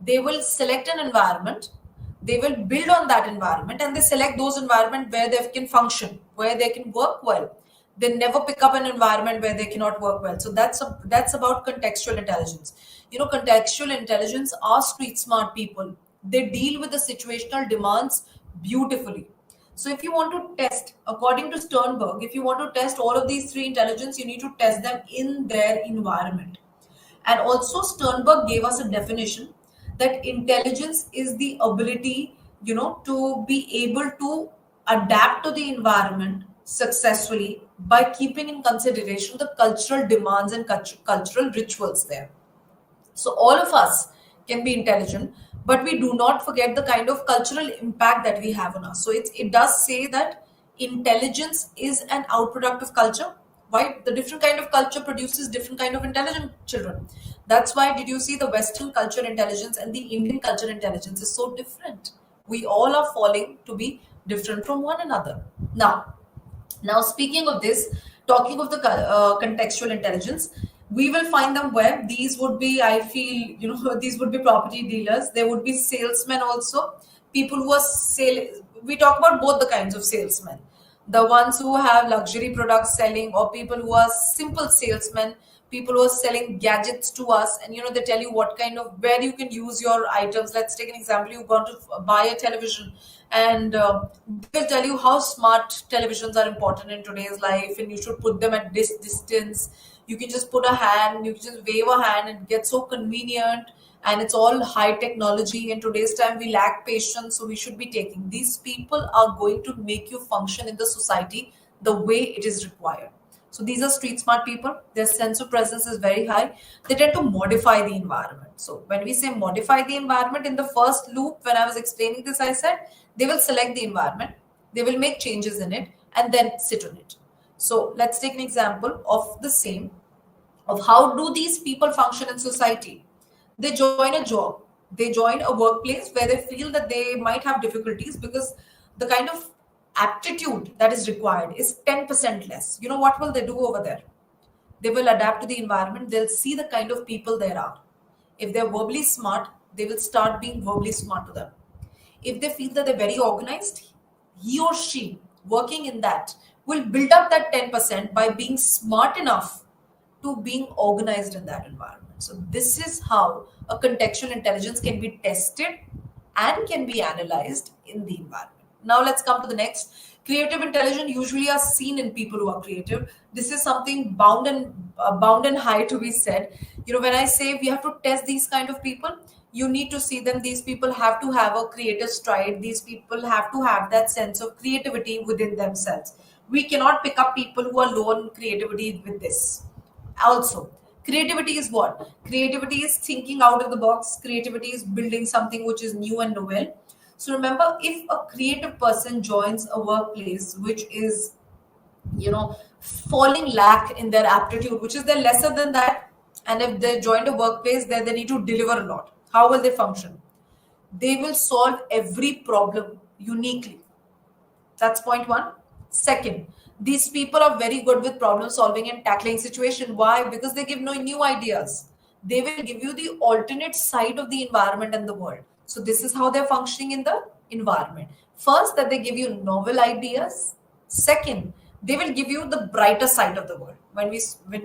They will select an environment, they will build on that environment, and they select those environments where they can function, where they can work well. They never pick up an environment where they cannot work well. So that's about contextual intelligence. Contextual intelligence are street smart people. They deal with the situational demands beautifully. So if you want to test, according to Sternberg, if you want to test all of these three intelligence, you need to test them in their environment. And also Sternberg gave us a definition that intelligence is the ability, to be able to adapt to the environment successfully by keeping in consideration the cultural demands and cultural rituals there. So all of us can be intelligent, but we do not forget the kind of cultural impact that we have on us. So it does say that intelligence is an outproduct of culture. Why? The different kind of culture produces different kind of intelligent children. That's why did you see the Western culture intelligence and the Indian culture intelligence is so different. We all are falling to be different from one another. Now, speaking of this, talking of the contextual intelligence, we will find them where these would be, I feel, these would be property dealers. There would be salesmen also, people who are we talk about both the kinds of salesmen. The ones who have luxury products selling, or people who are simple salesmen, people who are selling gadgets to us, and they tell you what kind of, where you can use your items. Let's take an example. You want to buy a television, and they'll tell you how smart televisions are important in today's life, and you should put them at this distance. You can just put a hand, you can just wave a hand, and it gets so convenient, and it's all high technology. In today's time, we lack patience, so we should be taking. These people are going to make you function in the society the way it is required. So these are street smart people. Their sense of presence is very high. They tend to modify the environment. So when we say modify the environment, in the first loop, when I was explaining this, I said they will select the environment, they will make changes in it, and then sit on it. So let's take an example of the same, of how do these people function in society. They join a job, they join a workplace where they feel that they might have difficulties because the kind of aptitude that is required is 10% less. You know what will they do over there? They will adapt to the environment, they'll see the kind of people there are. If they're verbally smart, they will start being verbally smart to them. If they feel that they're very organized, he or she working in that will build up that 10% by being smart enough to being organized in that environment. So this is how a contextual intelligence can be tested and can be analyzed in the environment. Now let's come to the next. Creative intelligence usually are seen in people who are creative. This is something bound and high to be said. You know, when I say we have to test these kind of people, you need to see them. These people have to have a creative stride. These people have to have that sense of creativity within themselves. We cannot pick up people who are low on creativity with this. Also, creativity is what? Creativity is thinking out of the box. Creativity is building something which is new and novel. So remember, if a creative person joins a workplace which is, falling lack in their aptitude, which is they're lesser than that, and if they join a workplace there they need to deliver a lot, how will they function? They will solve every problem uniquely. That's point one. Second, these people are very good with problem solving and tackling situation. Why? Because they give no new ideas. They will give you the alternate side of the environment and the world. So this is how they're functioning in the environment. First, that they give you novel ideas. Second, they will give you the brighter side of the world. When we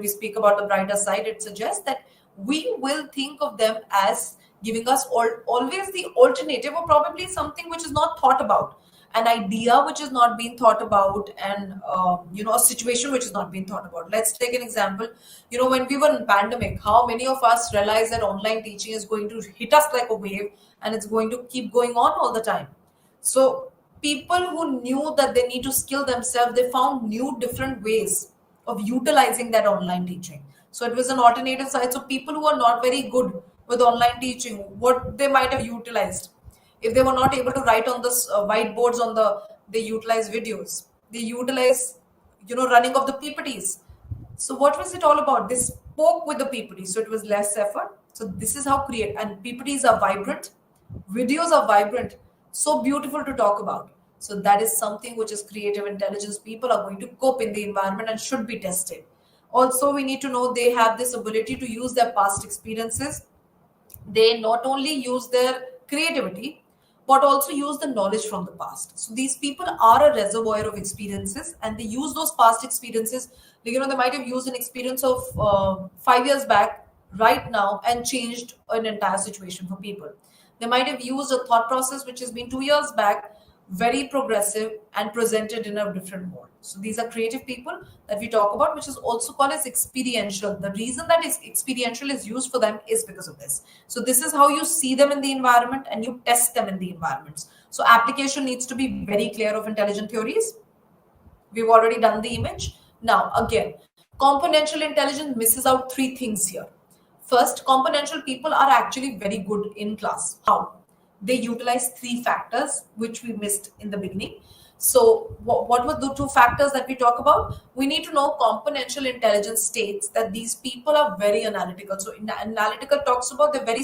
speak about the brighter side, it suggests that we will think of them as giving us always the alternative, or probably something which is not thought about, an idea which is not being thought about, and a situation which is not being thought about. Let's take an example. When we were in pandemic, how many of us realized that online teaching is going to hit us like a wave, and it's going to keep going on all the time. So people who knew that they need to skill themselves, they found new different ways of utilizing that online teaching. So it was an alternative side. So people who are not very good with online teaching, what they might have utilized, if they were not able to write on the whiteboards on the, they utilize videos, they utilize running of the ppts. So what was it all about? They spoke with the ppt, so it was less effort. So this is how create, and ppts are vibrant, videos are vibrant, so beautiful to talk about. So that is something which is creative intelligence. People are going to cope in the environment and should be tested. Also, we need to know they have this ability to use their past experiences. They not only use their creativity but also use the knowledge from the past. So these people are a reservoir of experiences, and they use those past experiences. They might have used an experience of 5 years back right now and changed an entire situation for people. They might have used a thought process which has been 2 years back, very progressive, and presented in a different mode. So these are creative people that we talk about, which is also called as experiential. The reason that is experiential is used for them is because of this. So this is how you see them in the environment and you test them in the environments. So application needs to be very clear of intelligent theories. We've already done the image. Now again, componential intelligence misses out three things here. First, componential people are actually very good in class. How? They utilize three factors which we missed in the beginning. So what were the two factors that we talk about? We need to know componential intelligence states that these people are very analytical. So analytical talks about they're very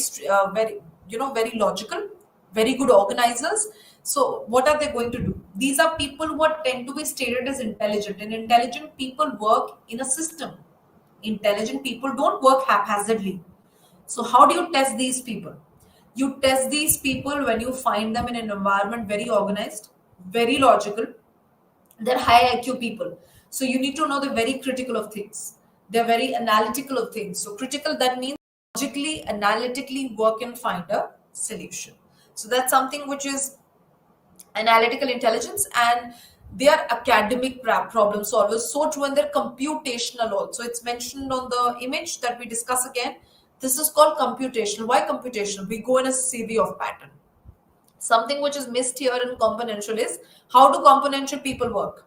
logical, very good organizers. So what are they going to do? These are people who are tend to be stated as intelligent, and intelligent people work in a system. Intelligent people don't work haphazardly. So how do you test these people? You test these people when you find them in an environment very organized, very logical. They're high IQ people. So you need to know they're very critical of things. They're very analytical of things. So critical, that means logically, analytically work and find a solution. So that's something which is analytical intelligence, and they are academic problem solvers. So true, and they're computational also. It's mentioned on the image that we discuss again. This is called computational. Why computational? We go in a CV of pattern. Something which is missed here in componential is how do componential people work?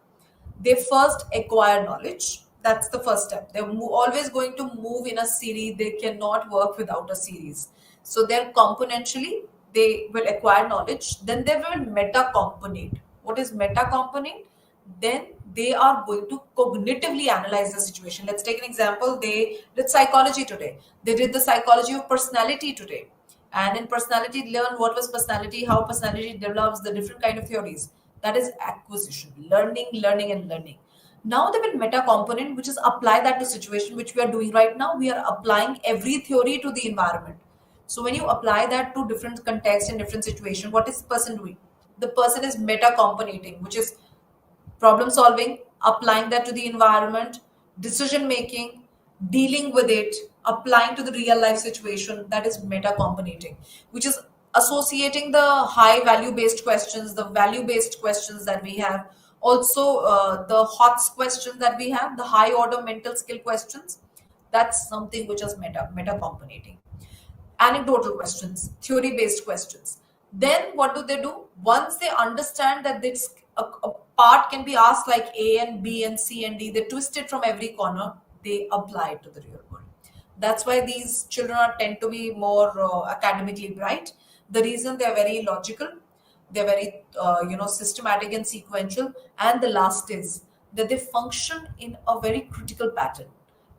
They first acquire knowledge. That's the first step. They're always going to move in a series. They cannot work without a series. So they're componentially, they will acquire knowledge. Then they will meta component. What is meta component? Then they are going to cognitively analyze the situation. Let's take an example. They did psychology today. They did the psychology of personality today. And in personality, learn what was personality, how personality develops, the different kind of theories. That is acquisition, learning, learning, and learning. Now they will meta component, which is apply that to situation, which we are doing right now. We are applying every theory to the environment. So when you apply that to different context and different situation, what is the person doing? The person is meta componating, which is problem solving, applying that to the environment, decision making, dealing with it, applying to the real life situation. That is meta componating, which is associating the high value based questions, the value based questions that we have, also the HOTS questions that we have, the high order mental skill questions. That's something which is meta componating. Anecdotal questions, theory based questions. Then what do? Once they understand that this a part can be asked like A and B and C and D, they twist it from every corner, they apply it to the real world. That's why these children tend to be more academically bright. The reason they're very logical, they're very systematic and sequential. And the last is that they function in a very critical pattern,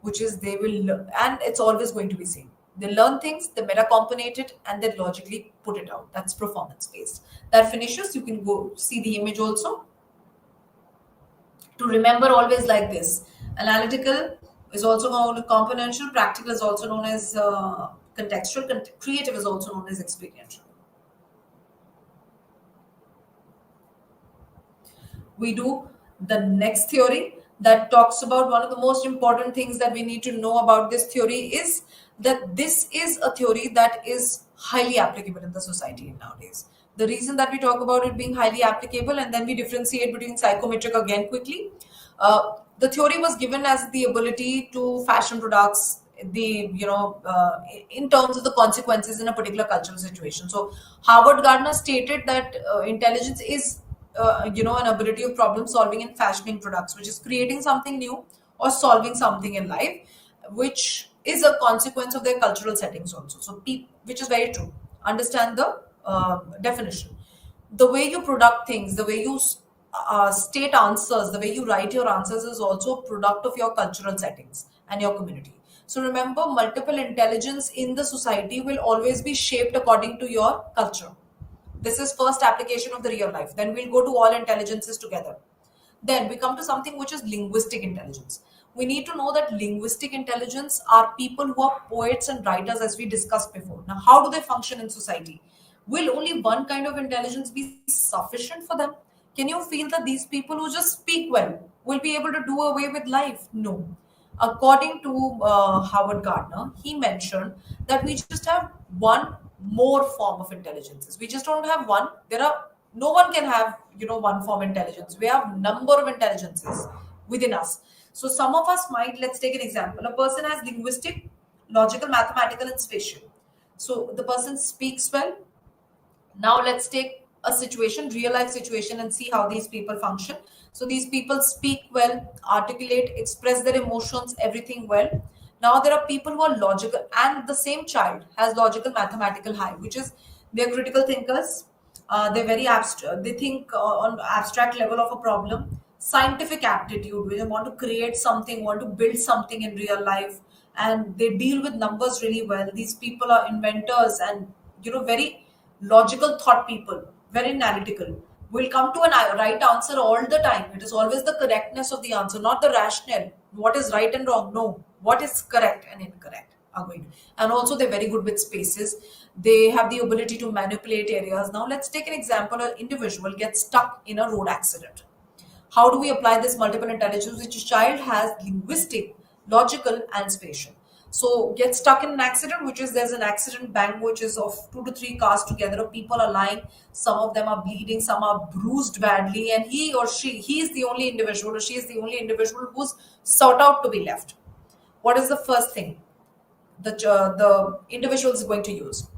which is they will learn, and it's always going to be same. They learn things, they metacomponate it, and they logically put it out. That's performance based. That finishes. You can go see the image also. To remember always like this: analytical is also known as componential, practical is also known as contextual, creative is also known as experiential. We do the next theory that talks about one of the most important things that we need to know about this theory is that this is a theory that is highly applicable in the society nowadays. The reason that we talk about it being highly applicable, and then we differentiate between psychometric again quickly. The theory was given as the ability to fashion products, the in terms of the consequences in a particular cultural situation. So Howard Gardner stated that intelligence is an ability of problem solving and fashioning products, which is creating something new or solving something in life, which is a consequence of their cultural settings also. So which is very true. Understand the definition. The way you product things, the way you state answers, the way you write your answers is also a product of your cultural settings and your community. So remember, multiple intelligence in the society will always be shaped according to your culture. This is first application of the real life. Then we'll go to all intelligences together. Then we come to something which is linguistic intelligence. We need to know that linguistic intelligence are people who are poets and writers, as we discussed before. Now, how do they function in society? Will only one kind of intelligence be sufficient for them? Can you feel that these people who just speak well will be able to do away with life? No. According to Howard Gardner, he mentioned that we just have one more form of intelligences. We just don't have one. No one can have one form intelligence. We have number of intelligences within us. So some of us might, let's take an example. A person has linguistic, logical, mathematical, and spatial. So the person speaks well. Now let's take a situation, real life situation, and see how these people function. So these people speak well, articulate, express their emotions, everything well. Now there are people who are logical, and the same child has logical, mathematical high, which is they're critical thinkers. They're very abstract. They think on abstract level of a problem. Scientific aptitude, where they want to create something, want to build something in real life, and they deal with numbers really well. These people are inventors and very logical thought people, very analytical. Will come to a right answer all the time. It is always the correctness of the answer, not the rationale. What is right and wrong? No, what is correct and incorrect are going to. And also they're very good with spaces. They have the ability to manipulate areas. Now let's take an example. An individual gets stuck in a road accident. How do we apply this multiple intelligence, which a child has linguistic, logical, and spatial? So get stuck in an accident, which is there's an accident bang, which is of 2 to 3 cars together. People are lying, some of them are bleeding, some are bruised badly, and he is the only individual, or she is the only individual who's sought out to be left. What is the first thing the individual is going to use?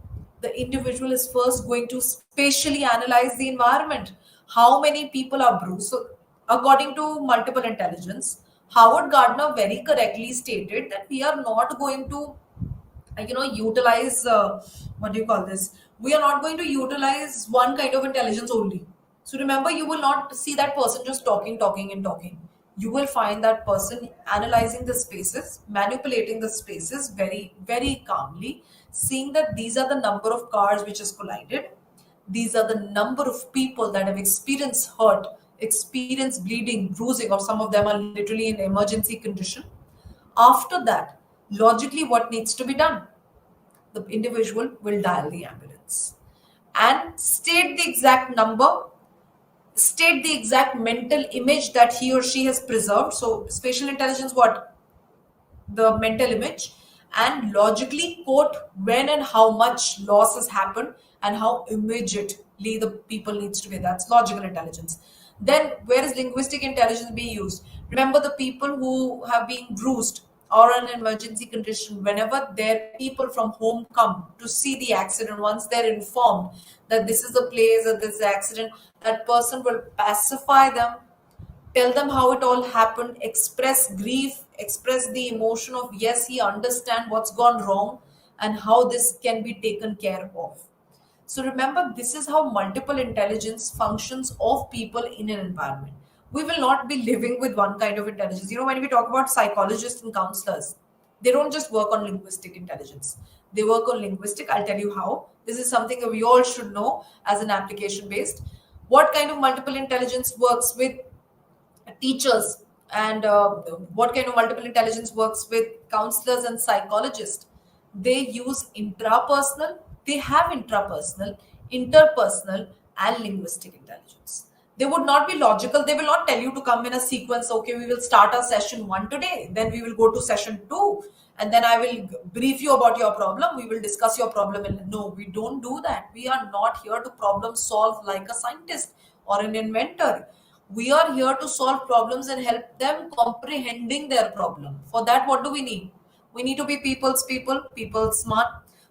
The individual is first going to spatially analyze the environment. How many people are bruised? So according to multiple intelligence, Howard Gardner very correctly stated that we are not going to utilize what do you call this, we are not going to utilize one kind of intelligence only. So remember, you will not see that person just talking and talking. You will find that person analyzing the spaces, manipulating the spaces very very calmly, seeing that these are the number of cars which has collided, these are the number of people that have experienced hurt, experienced bleeding, bruising, or some of them are literally in emergency condition. After that, logically, what needs to be done? The individual will dial the ambulance and state the exact number, state the exact mental image that he or she has preserved. So, spatial intelligence, what? The mental image, and logically quote when and how much loss has happened and how immediately the people needs to be. That's logical intelligence. Then where is linguistic intelligence being used? Remember, the people who have been bruised or in an emergency condition, whenever their people from home come to see the accident, once they're informed that this is the place of this accident, that person will pacify them, tell them how it all happened, express grief, express the emotion of yes, he understand what's gone wrong and how this can be taken care of. So remember, this is how multiple intelligence functions of people in an environment. We will not be living with one kind of intelligence. When we talk about psychologists and counselors, they don't just work on linguistic intelligence, they work on linguistic. I'll tell you how. This is something that we all should know as an application based. What kind of multiple intelligence works with teachers, and what kind of multiple intelligence works with counselors and psychologists? They use intrapersonal, they have intrapersonal, interpersonal, and linguistic intelligence. They would not be logical. They will not tell you to come in a sequence. Okay, we will start our session 1 today, then we will go to session 2, and then I will brief you about your problem, we will discuss your problem. And no, we don't do that. We are not here to problem solve like a scientist or an inventor. We are here to solve problems and help them comprehending their problem. For that, what do we need? We need to be people smart.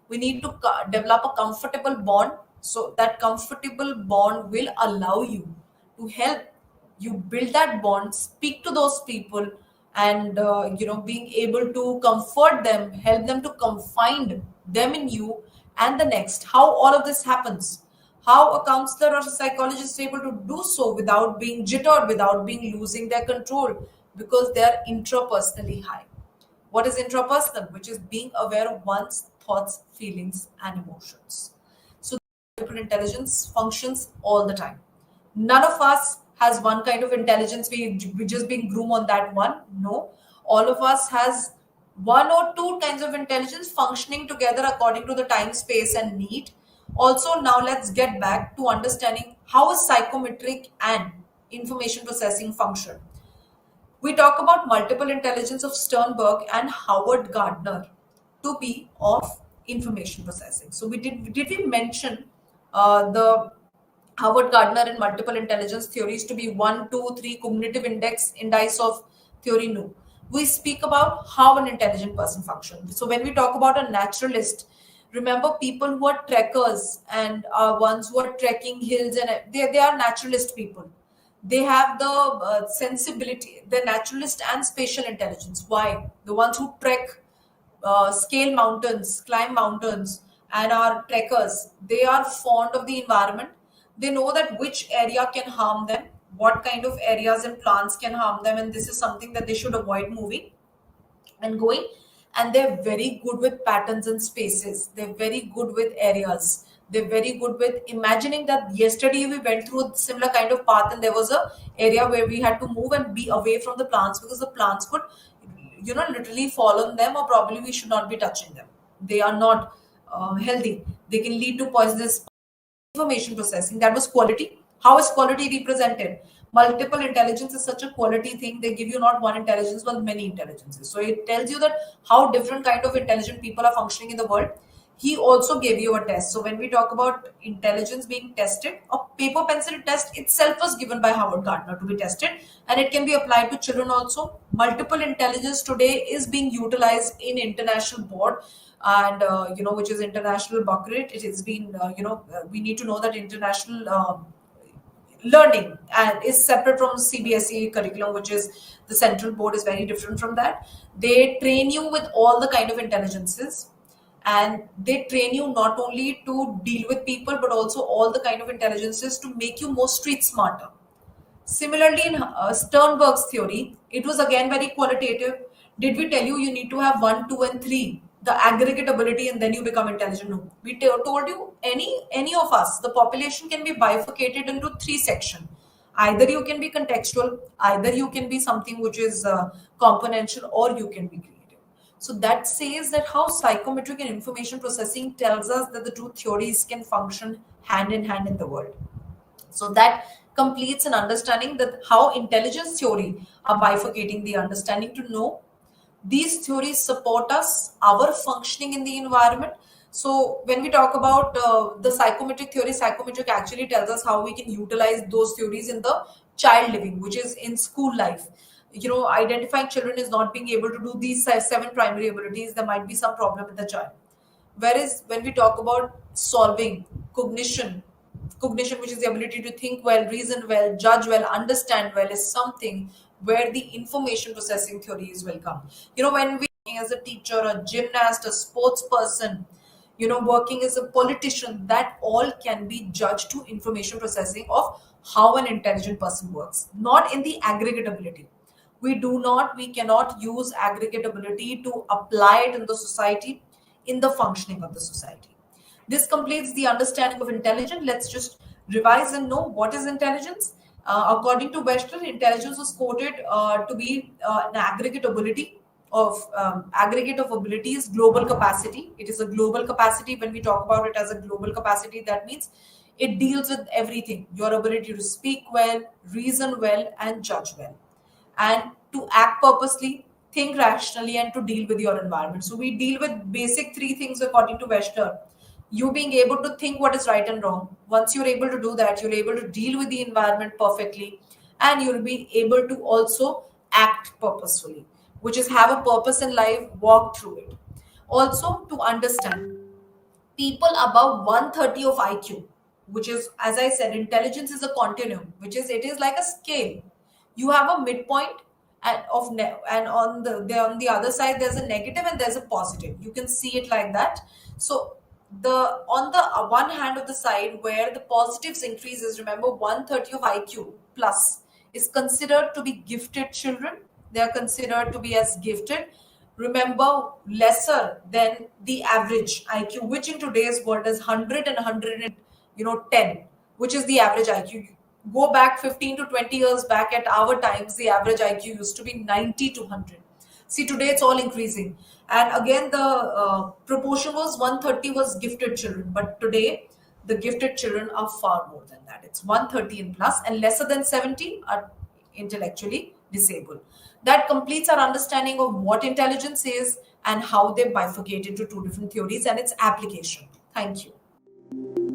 We need to develop a comfortable bond. So that comfortable bond will allow you to help you build that bond, speak to those people, and being able to comfort them, help them to find them in you. And the next, how all of this happens, how a counselor or a psychologist is able to do so without being jittered, without being losing their control, because they are intrapersonally high. What is intrapersonal? Which is being aware of one's thoughts, feelings, and emotions. So multiple intelligence functions all the time. None of us has one kind of intelligence. We just being groomed on that one. No, all of us has one or two kinds of intelligence functioning together according to the time, space, and need. Also, now let's get back to understanding how a psychometric and information processing function. We talk about multiple intelligence of Sternberg and Howard Gardner to be of information processing. So we mention the Howard Gardner and multiple intelligence theories to be 1, 2, 3 cognitive indice of theory? No. We speak about how an intelligent person functions. So when we talk about a naturalist, remember, people who are trekkers and are ones who are trekking hills, and they are naturalist people. They have the sensibility, the naturalist and spatial intelligence. Why? The ones who trek, scale mountains, climb mountains, and are trekkers, they are fond of the environment. They know that which area can harm them, what kind of areas and plants can harm them, and this is something that they should avoid moving and going. And they're very good with patterns and spaces, they're very good with areas, they're very good with imagining that yesterday we went through a similar kind of path and there was a area where we had to move and be away from the plants because the plants could literally fall on them, or probably we should not be touching them. They are not healthy, they can lead to poisonous. Information processing, that was quality. How is quality represented? Multiple intelligence is such a quality thing. They give you not one intelligence but many intelligences. So it tells you that how different kind of intelligent people are functioning in the world. He also gave you a test. So when we talk about intelligence being tested, a paper pencil test itself was given by Howard Gardner to be tested, and it can be applied to children also. Multiple intelligence today is being utilized in international board, and which is international Buckarett. It has been we need to know that international learning and is separate from CBSE curriculum, which is the central board is very different from that. They train you with all the kind of intelligences, and they train you not only to deal with people but also all the kind of intelligences to make you more street smarter. Similarly, in Sternberg's theory, it was again very qualitative. Did we tell you you need to have one, two, and three, the aggregate ability, and then you become intelligent? No. We told you any of us, the population can be bifurcated into three sections. Either you can be contextual, either you can be something which is componential, or you can be creative. So that says that how psychometric and information processing tells us that the two theories can function hand in hand in the world. So that completes an understanding that how intelligence theory are bifurcating the understanding to know these theories support us, our functioning in the environment. So when we talk about the psychometric theory, psychometric actually tells us how we can utilize those theories in the child living, which is in school life. Identifying children is not being able to do these seven primary abilities. There might be some problem with the child. Whereas when we talk about solving, cognition, which is the ability to think well, reason well, judge well, understand well, is something where the information processing theory is welcome. When we as a teacher, a gymnast, a sports person, working as a politician, that all can be judged to information processing of how an intelligent person works, not in the aggregate ability. We cannot use aggregate ability to apply it in the society, in the functioning of the society. This completes the understanding of intelligence. Let's just revise and know what is intelligence. According to Webster, intelligence was quoted to be an aggregate of abilities, global capacity. It is a global capacity. When we talk about it as a global capacity, that means it deals with everything: your ability to speak well, reason well, and judge well, and to act purposely, think rationally, and to deal with your environment. So we deal with basic three things according to Webster. You being able to think what is right and wrong. Once you're able to do that, you're able to deal with the environment perfectly, and you'll be able to also act purposefully, which is have a purpose in life, walk through it. Also, to understand people above 130 of IQ, which is, as I said, intelligence is a continuum, which is it is like a scale. You have a midpoint and on on the other side there's a negative and there's a positive. You can see it like that. So the on the one hand of the side where the positives increases, remember 130 of IQ plus is considered to be gifted children. They are considered to be as gifted. Remember, lesser than the average IQ, which in today's world is 100 and 100 and 10, which is the average IQ. Go back 15 to 20 years back at our times, the average IQ used to be 90 to 100. See, today it's all increasing. And again, the proportion was 130 was gifted children, but today the gifted children are far more than that. It's 130 and plus, and lesser than 70 are intellectually disabled. That completes our understanding of what intelligence is and how they bifurcate into two different theories and its application. Thank you.